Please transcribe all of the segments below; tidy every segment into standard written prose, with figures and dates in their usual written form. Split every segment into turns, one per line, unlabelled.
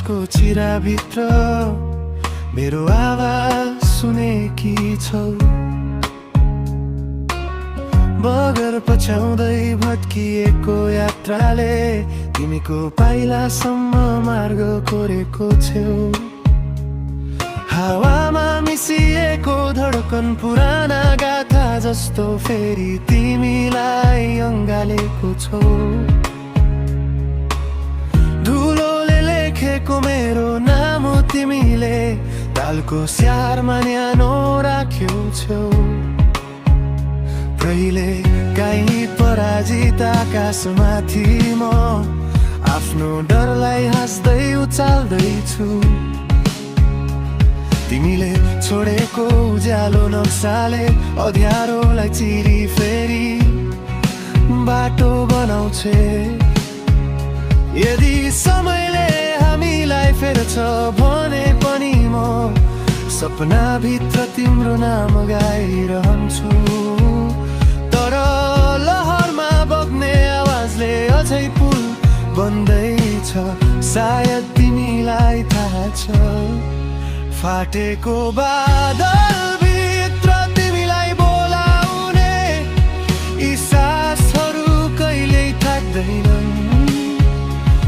आकाशको चिराभित्र मेरो आवाज सुनेकी छौ। बगर पछ्याउँदै भट्किएको यात्राले तिमीको पाइलासम्म मार्ग कोरेको छेउ। हावामा मिसिएको धडकन पुराना गाथा जस्तो फेरि तिमीलाई अँगालेको छौ। धुलोले लेखेको मेरो नाम तिमीले तालको स्याहारमा न्यानो राख्यौ छेउ। कहिले काहीँ पराजित आकाशमाथि म आफ्नो डरलाई हाँस्दै उचाल्दैछु। तिमीले छोडेको उज्यालो नक्साले अँध्यारोलाई चिरी फेरि बाटो बनाउँछे। यदि समयले हामीलाई फेर्छ भने पनि म सपनाभित्र तिम्रो नाम गाइरहन्छु। तर लहरमा बग्ने आवाजले अझै पुल बन्दैछ, सायद तिमीलाई थाहा छ। फाटेको बादलभित्र तिमीलाई बोलाउने यी सासहरू कहिल्यै थाक्दैनन्।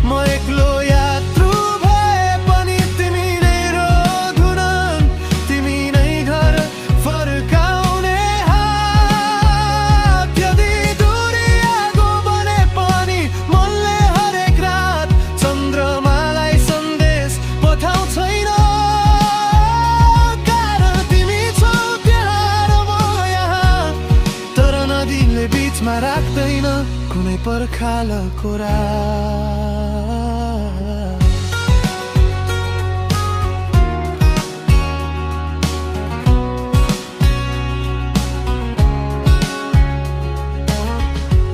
म एक्लो यात्रु भए पनि तिमी नै रोधुनन्, तिमी नै घर फर्काउने हात। यदि दूरी आगो बने पनि मनले हरेक रात चन्द्रमालाई सन्देश पठाउँछैन। कारण तिमी छौ त्यहाँ र म यहाँ, तर नदीले बिचमा राख्दैन कुनै पर्खालको रात।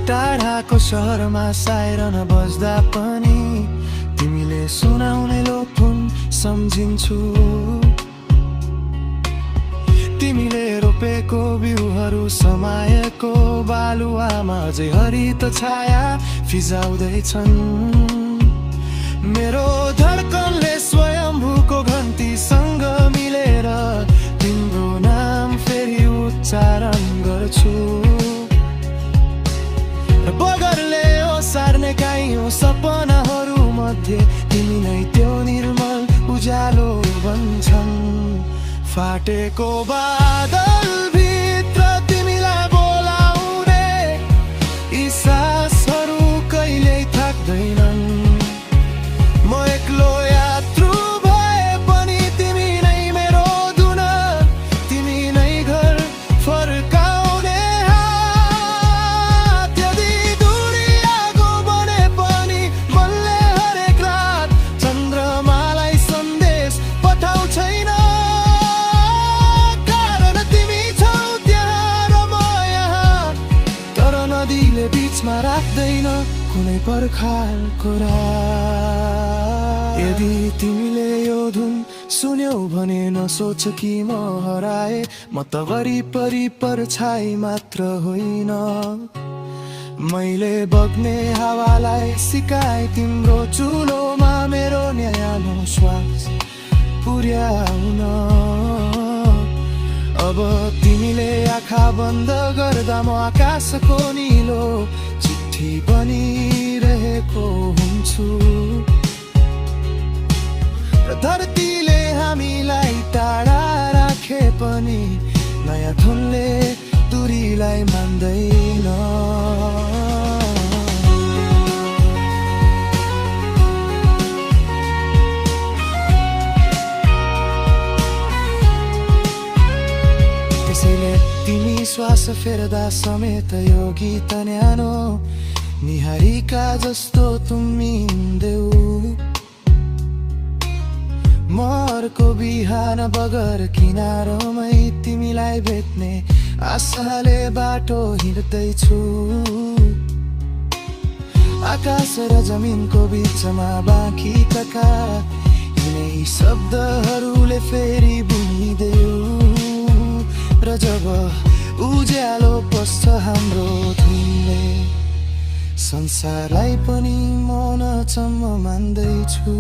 टाढाको सहरमा साइरन बज्दा पनि तिमीले सुनाउने लोकधुन सम्झिन्छु। तिमीले रोपेको बिउहरू समाएको बालुवामा अझै हरित छाया फिजाउँदैछन्। मेरो धड्कनले स्वयम्भूको घन्टीसँग मिलेर तिम्रो नाम फेरि उच्चारण गर्छु। बगरले ओसार्ने काहीँ सपनाहरू मध्ये तिमी नै त्यो निर्मल उज्यालो बन्छन्। फाटेको बादलभित्र तिमीलाई बोलाउने यी सासहरू कहिल्यै थाक्दैनन्। म एक्लो यात्रु भए पनि तिमी नै मेरो धुन, तिमी नै घर फर्काउने हात। यदि दूरी आगो बने पनि मनले हरेक रात चन्द्रमालाई सन्देश पठाउँछैन। कारण तिमी छौ त्यहाँ र म यहाँ, तर नदीले बिचमा राख्दैन कुनै पर्खालको रात। यदि तिमीले यो धुन सुन्यौ भने नसोच कि म हराए। म त वरिपरि परछाइ मात्र होइन, मैले बग्ने हावालाई सिकाए तिम्रो चुलोमा मेरो न्यानो श्वास पुर्याउन। अब तिमीले आँखा बन्द गर्दा म आकाशको निलो चिठी बनिरहेको हुन्छु। धरतीले हामीलाई टाढा राखे पनि नयाँ धुनले दूरीलाई मान्दैन। त्यसैले तिमी श्वास फेर्दा समेत यो गीत न्यानो निहारिका जस्तो तुम्मिन्देऊ। मरको बिहान बगर किनारोमै तिमीलाई भेट्ने आशाले बाटो हिँड्दैछु। आकाश र जमिनको बिचमा बाँकी कथा यिनै शब्दहरूले फेरि बुनिदेऊ। र जब उज्यालो पस्छ हाम्रो धुनले संसारलाई पनि म नचम्म मान्दैछु